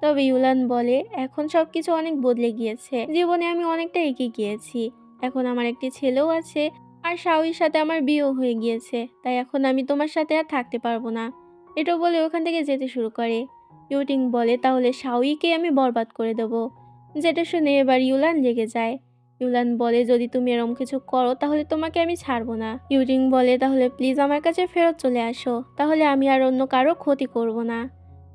তবে ইউলান বলে এখন সবকিছু অনেক বদলে গিয়েছে। জীবনে আমি অনেকটা এগিয়ে গিয়েছি। এখন আমার একটি ছেলেও আছে আর শাওইর সাথে আমার বিয়েও হয়ে গিয়েছে। তাই এখন আমি তোমার সাথে আর থাকতে পারবো না। এটা বলে ওখান থেকে যেতে শুরু করে। ইউটিং বলে তাহলে শাওইকে আমি বরবাদ করে দেব। যেটা শুনে এবার ইউলান রেগে যায়। ইউলান বলে যদি তুমি এরকম কিছু করো তাহলে তোমাকে আমি ছাড়বো না। ইউটিং বলে তাহলে প্লিজ আমার কাছে ফেরত চলে আসো, তাহলে আমি আর অন্য কারো ক্ষতি করব না।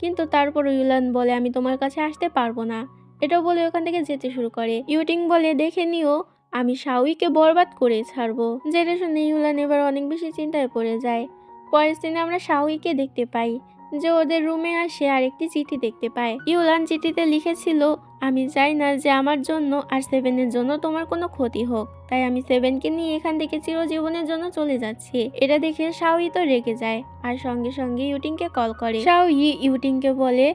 কিন্তু তারপর ইউলান বলে আমি তোমার কাছে আসতে পারবো না। এটা বলে ওখান থেকে যেতে শুরু করে। ইউটিং বলে দেখে নিও আমি শাওইকে বরবাদ করে ছাড়বো। যেটা শুনে ইউলান এবার অনেক বেশি চিন্তায় পড়ে যায়। পরের দিনে আমরা শাওইকে দেখতে পাই যে ওদের রুমে আসে আর একটি চিঠি দেখতে পায়। ইউলান চিঠিতে লিখেছিল আমি চাই না যে আমার জন্য আর সেভেনের জন্য তোমার কোনো ক্ষতি হোক, তাই আমি সেভেনকে নিয়ে এখান থেকে চিরজীবনের জন্য চলে যাচ্ছি। এটা দেখে শাওই তো রেগে যায় আর সঙ্গে সঙ্গে ইউটিংকে কল করে। শাওই ইউটিংকে বলে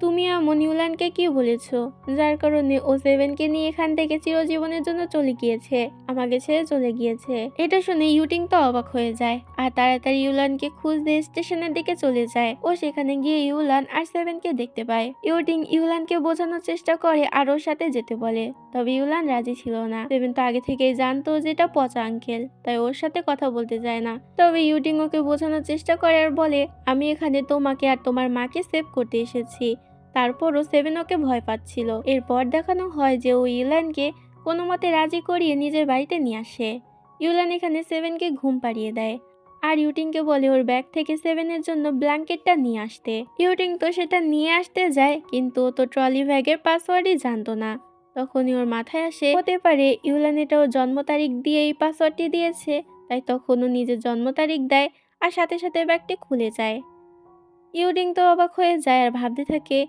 তুমি এমন ইউলানকে কি বলেছো যার কারণে ও সেভেনকে নিয়ে এখান থেকে চিরজীবনের জন্য চলে গিয়েছে, আমাকে ছেড়ে চলে গিয়েছে। এটা শুনে ইউটিং তো অবাক হয়ে যায় আর তাড়াতাড়ি ইউলানকে খুঁজতে স্টেশনের দিকে চলে যায়। ও সেখানে গিয়ে ইউলান আর সেভেনকে দেখতে পায়। ইউটিং ইউলানকে বোঝানোর চেষ্টা করে আর ওর সাথে যেতে বলে, তবে ইউলান রাজি ছিল না। সেভেন তো আগে থেকেই জানতো যেটা পচা আঙ্কেল, তাই ওর সাথে কথা বলতে যায় না। তবে ইউটিং ওকে বোঝানোর চেষ্টা করে আর বলে আমি এখানে তোমাকে আর তোমার মাকে সেভ করতে এসেছি। তারপরও সেভেন ওকে ভয় পাচ্ছিল। এরপর দেখানো হয় যে ও ইউলানকে কোনো মতে রাজি করিয়ে নিজের বাড়িতে নিয়ে আসে। ইউলান এখানে সেভেনকে ঘুম পাড়িয়ে দেয় আর ইউটিংকে বলে ওর ব্যাগ থেকে সেভেনের জন্য ব্ল্যাঙ্কেটটা নিয়ে আসতে। ইউটিং তো সেটা নিয়ে আসতে যায় কিন্তু ও তো ট্রলি ব্যাগের পাসওয়ার্ডই জানতো না। তখনই ওর মাথায় আসে হতে পারে ইউলান এটা ওর জন্ম তারিখ দিয়ে এই পাসওয়ার্ডটি দিয়েছে, তাই তখন ও নিজের জন্ম তারিখ দেয় আর সাথে সাথে ব্যাগটি খুলে যায়। ইউডিং তো অবাক হয়ে যায় আর ভাবতে থাকে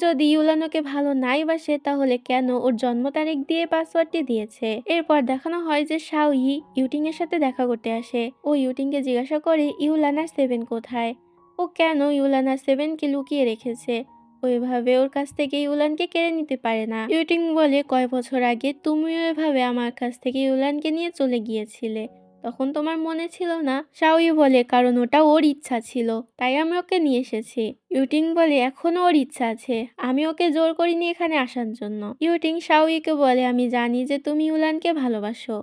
যদি ইউলান ওকে ভালো নাই বাসে তাহলে কেন ওর জন্ম তারিখ দিয়ে পাসওয়ার্ডটি দিয়েছে। এরপর দেখানো হয় যে শাওই ইউটিং এর সাথে দেখা করতে আসে। ও ইউটিংকে জিজ্ঞাসা করে ইউলান আর সেভেন কোথায়, ও কেন ইউলান আর সেভেনকে লুকিয়ে রেখেছে। ও এভাবে ওর কাছ থেকে ইউলানকে কেড়ে নিতে পারে না। ইউটিং বলে কয় বছর আগে তুমিও এভাবে আমার কাছ থেকে ইউলানকে নিয়ে চলে গিয়েছিলে, তখন তোমার মনে ছিল না। শাওই বলে কারণ ওটা ওর ইচ্ছা ছিল, তাই আমি ওকে নিয়ে এসেছি। ইউটিং বলে এখনো ওর ইচ্ছা আছে, আমি ওকে জোর করিনি এখানে আসার জন্য। ইউটিং শাওইকে বলে আমি জানি যে তুমি ইউলানকে ভালোবাসো,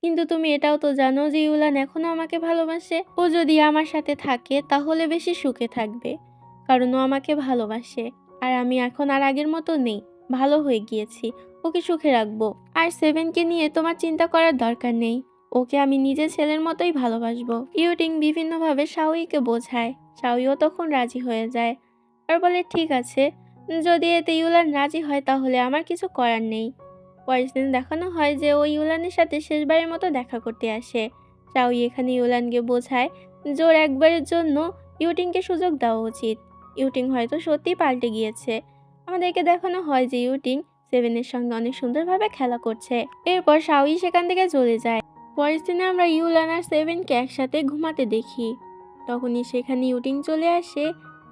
কিন্তু তুমি এটাও তো জানো যে ইউলান এখনো আমাকে ভালোবাসে। ও যদি আমার সাথে থাকে তাহলে বেশি সুখে থাকবে, কারণ ও আমাকে ভালোবাসে আর আমি এখন আর আগের মতো নেই, ভালো হয়ে গিয়েছি। ওকে সুখে রাখবো। আর সেভেনকে নিয়ে তোমার চিন্তা করার দরকার নেই, ওকে আমি নিজের ছেলের মতোই ভালোবাসবো। ইউটিং বিভিন্নভাবে শাওইকে বোঝায়। শাওইও তখন রাজি হয়ে যায় আর বলে ঠিক আছে, যদি এতে ইউলান রাজি হয় তাহলে আমার কিছু করার নেই। পরের দিন দেখানো হয় যে ও ইউলানের সাথে শেষবারের মতো দেখা করতে আসে। শাওই এখানে ইউলানকে বোঝায় জোর একবারের জন্য ইউটিংকে সুযোগ দেওয়া উচিত। ইউটিং হয়তো সত্যিই পাল্টে গিয়েছে। আমাদেরকে দেখানো হয় যে ইউটিং সেভেনের সঙ্গে অনেক সুন্দরভাবে খেলা করছে। এরপর শাওই সেখান থেকে চলে যায়। পরের দিনে আমরা ইউলান আর সেভেনকে একসাথে ঘুমাতে দেখি। তখনই সেখানে ইউটিং চলে আসে।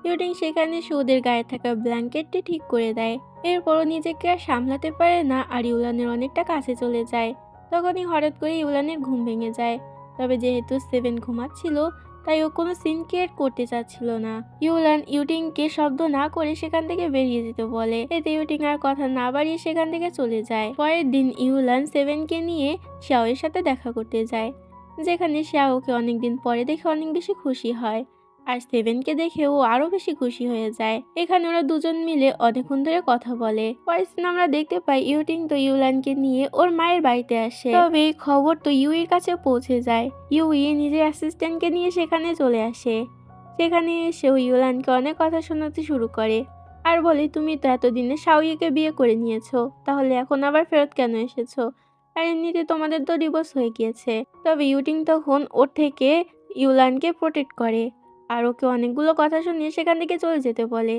ইউটিং সেখানে এসে ওদের গায়ে থাকা ব্ল্যাঙ্কেটটি ঠিক করে দেয়। এরপরও নিজেকে আর সামলাতে পারে না আর ইউলানের অনেকটা কাছে চলে যায়। তখনই হঠাৎ করে ইউলানের ঘুম ভেঙে যায়। তবে যেহেতু সেভেন ঘুমাচ্ছিল তাই ও কোনো সিন ক্রিয়েট করতে চাচ্ছিল না। ইউলান ইউটিংকে শব্দ না করে সেখান থেকে বেরিয়ে যেতে বলে। এতে ইউটিং আর কথা না বাড়িয়ে সেখান থেকে চলে যায়। পরের দিন ইউলান সেভেনকে নিয়ে শাওয়ের সাথে দেখা করতে যায়, যেখানে শাওকে অনেকদিন পরে দেখে অনেক বেশি খুশি হয় আর সেভেনকে দেখে ও আরো বেশি খুশি হয়ে যায়। এখানে ওরা দুজন মিলে অনেকক্ষণ ধরে কথা বলে। পরের দিন আমরা দেখতে পাই ইউটিং তো ইউলানকে নিয়ে ওর মায়ের বাড়িতে আসে। তবে এই খবর তো ইউইর কাছে পৌঁছে যায়। ইউই নিজের অ্যাসিস্ট্যান্টকে নিয়ে সেখানে চলে আসে। সেখানে এসেও ইউলানকে অনেক কথা শোনাতে শুরু করে আর বলে, তুমি তো এতদিনে শাওইকে বিয়ে করে নিয়েছো, তাহলে এখন আবার ফেরত কেন এসেছো? আর এমনিতে তোমাদের তো ডিভোর্স হয়ে গিয়েছে। তবে ইউটিং তখন ওর থেকে ইউলানকে প্রোটেক্ট করে আর ওকে অনেকগুলো কথা শুনিয়ে সেখান থেকে চলে যেতে বলে।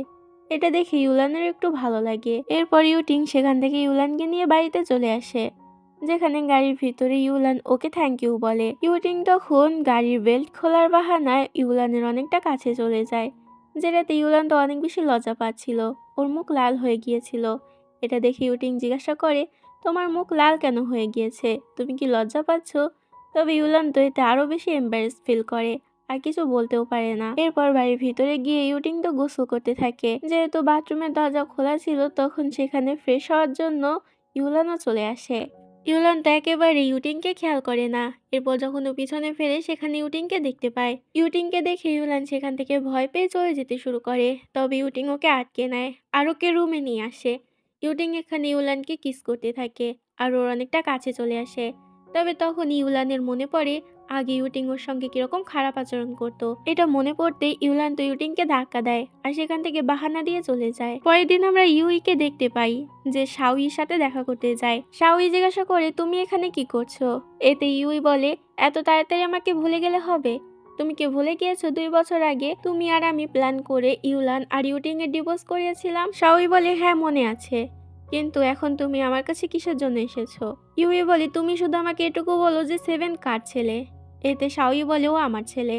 এটা দেখে ইউলানের একটু ভালো লাগে। এরপর ইউটিং সেখান থেকে ইউলানকে নিয়ে বাড়িতে চলে আসে, যেখানে গাড়ির ভিতরে ইউলান ওকে থ্যাংক ইউ বলে। ইউটিং তখন গাড়ির বেল্ট খোলার বাহানায় ইউলানের অনেকটা কাছে চলে যায়, যেটাতে ইউলান তো অনেক বেশি লজ্জা পাচ্ছিল। ওর মুখ লাল হয়ে গিয়েছিল। এটা দেখে ইউটিং জিজ্ঞাসা করে, তোমার মুখ লাল কেন হয়ে গিয়েছে? তুমি কি লজ্জা পাচ্ছ? তবে ইউলান তো এতে আরো বেশি এম্বারেস ফিল করে আর কিছু বলতেও পারে না। এরপর বাড়ির ভিতরে গিয়ে ইউটিং তো গোসল করতে থাকে। যেহেতু বাথরুমের দরজা খোলা ছিল তখন সেখানে ফ্রেশ হওয়ার জন্য ইউলানও চলে আসে। ইউলান তো একেবারে ইউটিংকে খেয়াল করে না। এরপর যখন ও পিছনে ফেরে সেখানে ইউটিংকে দেখতে পায়। ইউটিংকে দেখে ইউলান সেখান থেকে ভয় পেয়ে চলে যেতে শুরু করে। তবে ইউটিং ওকে আটকে নেয় আর ওকে রুমে নিয়ে আসে। ইউটিং এখানে ইউলানকে কিস করতে থাকে আর ওর অনেকটা কাছে চলে আসে। তবে তখন ইউলানের মনে পড়ে আগে ইউটিং ওর সঙ্গে কিরকম খারাপ আচরণ করতো। এটা মনে পড়তে ইউলান তো ইউটিংকে ধাক্কা দেয় আর সেখান থেকে বাহানা দিয়ে চলে যায়। পরের দিন আমরা ইউইকে দেখতে পাই যে শাওইর সাথে দেখা করতে যায়। শাওই জিজ্ঞাসা করে, তুমি এখানে কি করছো? এতে ইউই বলে, এত তাড়াতাড়ি আমাকে ভুলে গেলে হবে? তুমি কি ভুলে গিয়েছো 2 বছর আগে তুমি আর আমি প্ল্যান করে ইউলান আর ইউটিং এর ডিভোর্স করিয়েছিলাম? শাওই বলে, হ্যাঁ মনে আছে, কিন্তু এখন তুমি আমার কাছে কিসের জন্য এসেছো? ইউই বলে, তুমি শুধু আমাকে এটুকু বলো যে সেভেন কার ছেলে? এতে শাওই বলে, ও আমার ছেলে।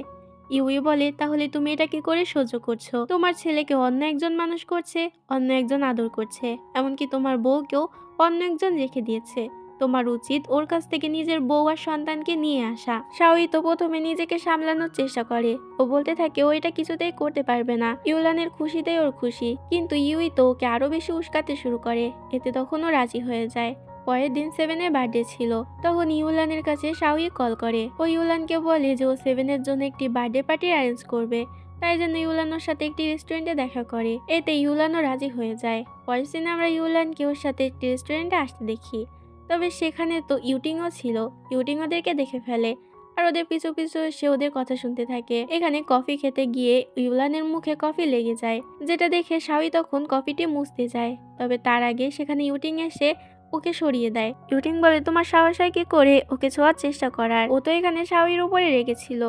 ইউই বলে, তাহলে তুমি এটা কি করে সহ্য করছো? তোমার ছেলেকে অন্য একজন মানুষ করছে, অন্য একজন আদর করছে, এমনকি তোমার বউকেও অন্য একজন রেখে দিয়েছে। তোমার উচিত ওর কাছ থেকে নিজের বউ আর সন্তানকে নিয়ে আসা। শাওই তো প্রথমে নিজেকে সামলানোর চেষ্টা করে। ও বলতে থাকে ও এটা কিছুতেই করতে পারবে না। ইউলানের খুশিতেই ওর খুশি, কিন্তু ইউই তো ওকে আরো বেশি উস্কাতে শুরু করে। এতে তখন ও রাজি হয়ে যায়। পরের দিন সেভেনের বার্থডে ছিল। তখন ইউলানের কাছে শাওই কল করে। ও ইউলানকে বলে যে ও সেভেনের জন্য একটি বার্থডে পার্টি অ্যারেঞ্জ করবে। তাই জন্য ইউলানোর সাথে একটি রেস্টুরেন্টে দেখা করে। এতে ইউলানও রাজি হয়ে যায়। পরের দিন আমরা ইউলানকে ওর সাথে একটি রেস্টুরেন্টে আসতে দেখি। তবে সেখানে তো ইউটিংও ছিল। ইউটিং ওদেরকে দেখে ফেলে আর ওদের পিছু পিছু সে ওদের কথা শুনতে থাকে। এখানে কফি খেতে গিয়ে ইউলানের মুখে কফি লেগে যায়, যেটা দেখে শাওই তখন কফিটি মুছতে যায়। তবে তার আগে সেখানে ইউটিং এসে ওকে সরিয়ে দেয়। ইউটিং বলে, তোমার সাহস হয় কি করে ওকে ছোঁয়ার চেষ্টা করার? ও তো এখানে শাওইর উপরে রেগেছিল।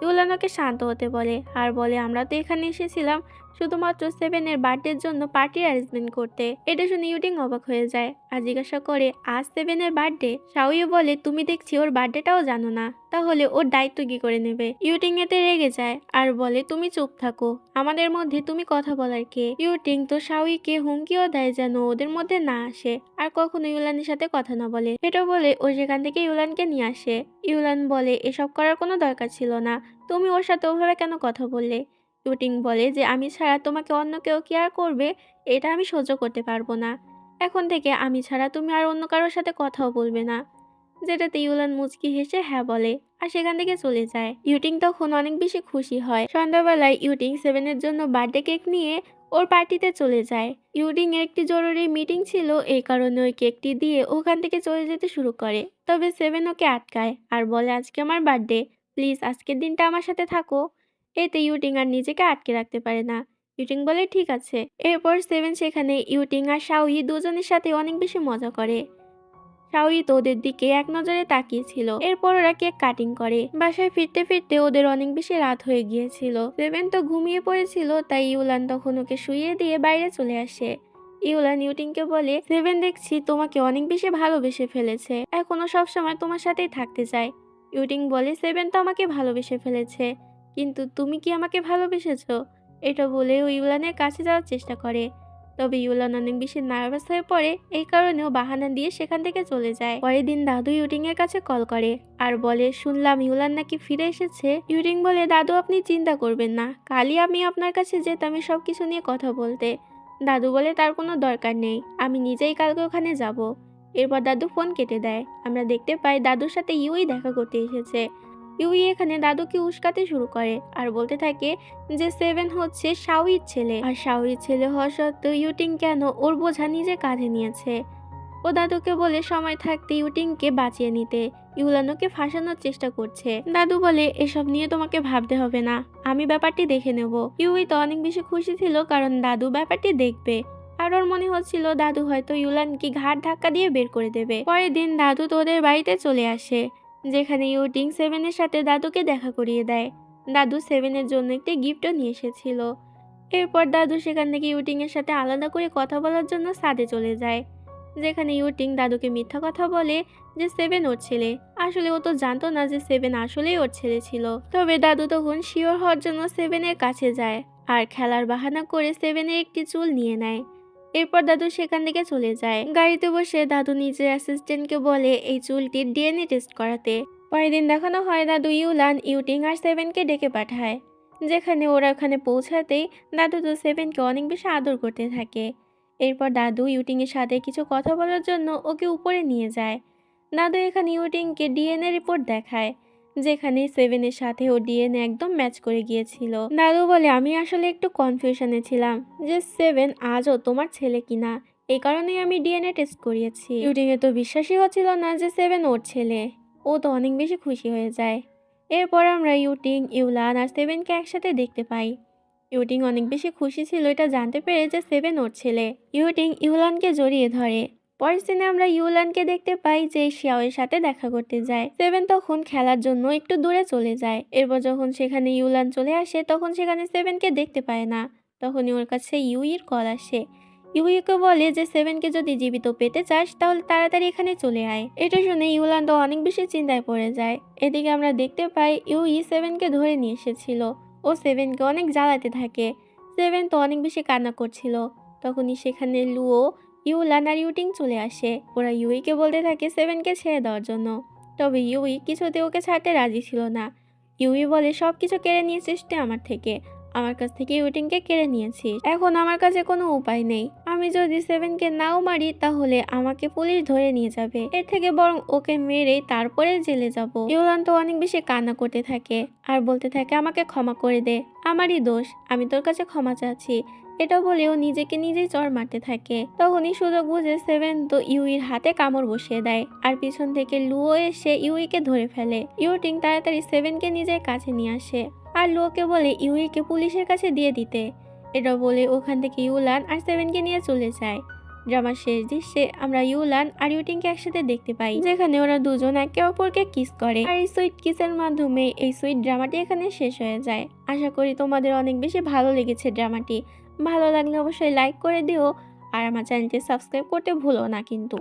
ইউলান ওকে শান্ত হতে বলে আর বলে, আমরা তো এখানে এসেছিলাম শুধুমাত্র সেভেনের বার্থডের জন্য পার্টি অ্যারেঞ্জমেন্ট করতে। এটা শুনে ইউটিং অবাক হয়ে যায় আর জিজ্ঞাসা করে, আজ সেভেনের বার্থডে? শাওই বলে, তুমি দেখছি ওর বার্থডেটাও জানো না, তাহলে ওর দায়িত্ব কি করে নেবে? ইউটিং এতে রেগে যায় আর বলে, তুমি চুপ থাকো, আমাদের মধ্যে তুমি কথা বলার কে? ইউটিং তো শাওইকে হুমকিও দেয় যেন ওদের মধ্যে না আসে আর কখনো ইউলানের সাথে কথা না বলে। এটা বলে ও সেখান থেকে ইউলানকে নিয়ে আসে। ইউলান বলে, এসব করার কোনো দরকার ছিল না, তুমি ওর সাথে ওভাবে কেন কথা বললে? ইউটিং বলে যে, আমি ছাড়া তোমাকে অন্য কেউ কেয়ার করবে এটা আমি সহ্য করতে পারবো না। এখন থেকে আমি ছাড়া তুমি আর অন্য কারোর সাথে কথাও বলবে না। যেটাতে ইউলান মুচকি হেসে হ্যাঁ বলে আর সেখান থেকে চলে যায়। ইউটিং তখন অনেক বেশি খুশি হয়। সন্ধ্যাবেলায় ইউটিং সেভেনের জন্য বার্থডে কেক নিয়ে ওর পার্টিতে চলে যায়। ইউটিং এর একটি জরুরি মিটিং ছিল, এই কারণে ওই কেকটি দিয়ে ওখান থেকে চলে যেতে শুরু করে। তবে সেভেন ওকে আটকায় আর বলে, আজকে আমার বার্থডে, প্লিজ আজকের দিনটা আমার সাথে থাকো। এতে ইউটিং আর নিজেকে আটকে রাখতে পারে না। ইউটিং বলে, ঠিক আছে। এরপর সেভেন সেখানে ইউটিং আর শাওই দুজনের সাথে অনেক বেশি মজা করে। শাওই তো ওদের দিকে এক নজরে তাকিয়েছিল। এরপর ওরা কেক কাটিং করে। বাসায় ফিরতে ফিরতে ওদের অনেক বেশি রাত হয়ে গিয়েছিল। সেভেন তো ঘুমিয়ে পড়েছিল, তাই ইউলান তখন ওকে শুইয়ে দিয়ে বাইরে চলে আসে। ইউলান ইউটিংকে বলে, সেভেন দেখছি তোমাকে অনেক বেশি ভালোবেসে ফেলেছে, এখনো সবসময় তোমার সাথেই থাকতে চায়। ইউটিং বলে, সেভেন তো আমাকে ভালোবেসে ফেলেছে, কিন্তু তুমি কি আমাকে ভালোবেসেছো? এটা বলে ও ইউলানের কাছে যাওয়ার চেষ্টা করে। তবে ইউলান অনেক বেশি নার্ভাস হয়ে পড়ে, এই কারণেও বাহানা দিয়ে সেখান থেকে চলে যায়। পরের দিন দাদু ইউটিং এর কাছে কল করে আর বলে, শুনলাম ইউলান নাকি ফিরে এসেছে। ইউটিং বলে, দাদু আপনি চিন্তা করবেন না, কালই আমি আপনার কাছে যেতাম সবকিছু নিয়ে কথা বলতে। দাদু বলে, তার কোনো দরকার নেই, আমি নিজেই কালকে ওখানে যাব। এরপর দাদু ফোন কেটে দেয়। আমরা দেখতে পাই দাদুর সাথে ইউই দেখা করতে এসেছে। ইউই এখানে দাদুকে উস্কাতে শুরু করে আর বলতে থাকে যে সেভেন হচ্ছে শাওইর ছেলে, আর শাওইর ছেলে হওয়া সত্ত্বেও ইউটিং কেন ওর বোঝা নিজে কাঁধে নিয়েছে। ও দাদুকে বলে সময় থাকতে ইউটিংকে বাঁচিয়ে নিতে, ইউলানোকে ফাঁসানোর চেষ্টা করছে। দাদু বলে, এসব নিয়ে তোমাকে ভাবতে হবে না, আমি ব্যাপারটি দেখে নেব। ইউই তো অনেক বেশি খুশি ছিল, কারণ দাদু ব্যাপারটি দেখবে। আর ওর মনে হচ্ছিল দাদু হয়তো ইউলানকে ঘাড় ধাক্কা দিয়ে বের করে দেবে। পরের দিন দাদু তো ওদের বাড়িতে চলে আসে, যেখানে ইউটিং সেভেনের সাথে দাদুকে দেখা করিয়ে দেয়। দাদু সেভেনের জন্য একটি গিফটও নিয়ে এসেছিল। এরপর দাদু সেখান থেকে ইউটিং এর সাথে আলাদা করে কথা বলার জন্য ছাদে চলে যায়, যেখানে ইউটিং দাদুকে মিথ্যা কথা বলে যে সেভেন ওর ছেলে। আসলে ও তো জানতো না যে সেভেন আসলেই ওর ছেলে ছিল। তবে দাদু তখন শিওর হওয়ার জন্য সেভেনের কাছে যায় আর খেলার বাহানা করে সেভেনের একটি চুল নিয়ে নেয়। এরপর দাদু সেখান থেকে চলে যায়। গাড়িতে বসে দাদু নিজের অ্যাসিস্ট্যান্টকে বলে এই চুলটির ডিএনএ টেস্ট করাতে। পরের দিন দেখানো হয় দাদু ইউলান, ইউটিং আর সেভেনকে ডেকে পাঠায়, যেখানে ওরা ওখানে পৌঁছাতেই দাদু তো সেভেনকে অনেক বেশি আদর করতে থাকে। এরপর দাদু ইউটিং এর সাথে কিছু কথা বলার জন্য ওকে উপরে নিয়ে যায়। দাদু এখানে ইউটিংকে ডিএনএ রিপোর্ট দেখায়, যেখানে সেভেনের সাথে ও ডিএনএ একদম ম্যাচ করে গিয়েছিল। দাদু বলে, আমি আসলে একটু কনফিউশনে ছিলাম যে সেভেন আজও তোমার ছেলে কিনা, এই কারণেই আমি ডিএনএ টেস্ট করিয়েছি। ইউটিং এ তো বিশ্বাসই হচ্ছিল না যে সেভেন ওর ছেলে। ও তো অনেক বেশি খুশি হয়ে যায়। এরপর আমরা ইউটিং, ইউলান আর সেভেনকে একসাথে দেখতে পাই। ইউটিং অনেক বেশি খুশি ছিল এটা জানতে পেরে যে সেভেন ওর ছেলে। ইউটিং ইউলানকে জড়িয়ে ধরে। পরের সিনে আমরা ইউলানকে দেখতে পাই যে শিয়াওয়ের সাথে দেখা করতে যায়। সেভেন তখন খেলার জন্য একটু দূরে চলে যায়। এরপর যখন সেখানে ইউলান চলে আসে তখন সেখানে সেভেনকে দেখতে পায় না। তখনই ওর কাছে ইউইর কল আসে। ইউইকে বলে যে সেভেনকে যদি জীবিত পেতে চাস তাহলে তাড়াতাড়ি এখানে চলে আয়। এটা শুনে ইউলান তো অনেক বেশি চিন্তায় পড়ে যায়। এদিকে আমরা দেখতে পাই ইউই সেভেনকে ধরে নিয়ে এসেছিল। ও সেভেনকে অনেক জ্বালাতে থাকে। সেভেন তো অনেক বেশি কান্না করছিল। তখনই সেখানে লুও, ইউলান আর ইউটিং চলে আসে। ওরা ইউইকে বলতে থাকে সেভেনকে ছেড়ে দেওয়ার জন্য। তবে ইউই কিছুতে ওকে ছাড়তে রাজি ছিল না। ইউই বলে, সব কিছু কেড়ে নিয়েছিস তুই আমার থেকে, আমার কাছ থেকে ইউটিংকে কেড়ে নিয়েছিস, এখন আমার কাছে কোনো উপায় নেই। আমি যদি সেভেনকে নাও মারি তাহলে আমাকে পুলিশ ধরে নিয়ে যাবে, এর থেকে বরং ওকে মেরে তারপরে জেলে যাব। ইউলান তো অনেক বেশি কান্না করতে থাকে আর বলতে থাকে আমাকে ক্ষমা করে দে, আমারই দোষ, আমি তোর কাছে ক্ষমা চাচ্ছি। এটা বলেও নিজেকে নিজেই চড় মারতে থাকে। তখনই সুযোগ বুঝে সেভেন তো ইউইর হাতে কামড় বসিয়ে দেয় আর পিছন থেকে লুও এসে ইউইকে ধরে ফেলে। ইউটিং তাড়াতাড়ি সেভেনকে নিজের কাছে নিয়ে আসে আর লুওকে বলে ইউইকে পুলিশের কাছে দিয়ে দিতে। এটা বলে ওখান থেকে ইউলান আর সেভেনকে নিয়ে চলে যায়। ড্রামার শেষ দৃশ্যে আমরা ইউলান আর ইউটিংকে একসাথে দেখতে পাই, যেখানে ওরা দুজন একে অপরকে কিস করে। আর এই সুইট কিসের মাধ্যমে এই সুইট ড্রামাটি এখানে শেষ হয়ে যায়। আশা করি তোমাদের অনেক বেশি ভালো লেগেছে ড্রামাটি। ভালো লাগলে অবশ্যই লাইক করে দিও আর আমার চ্যানেলটি সাবস্ক্রাইব করতে ভুলো না কিন্তু।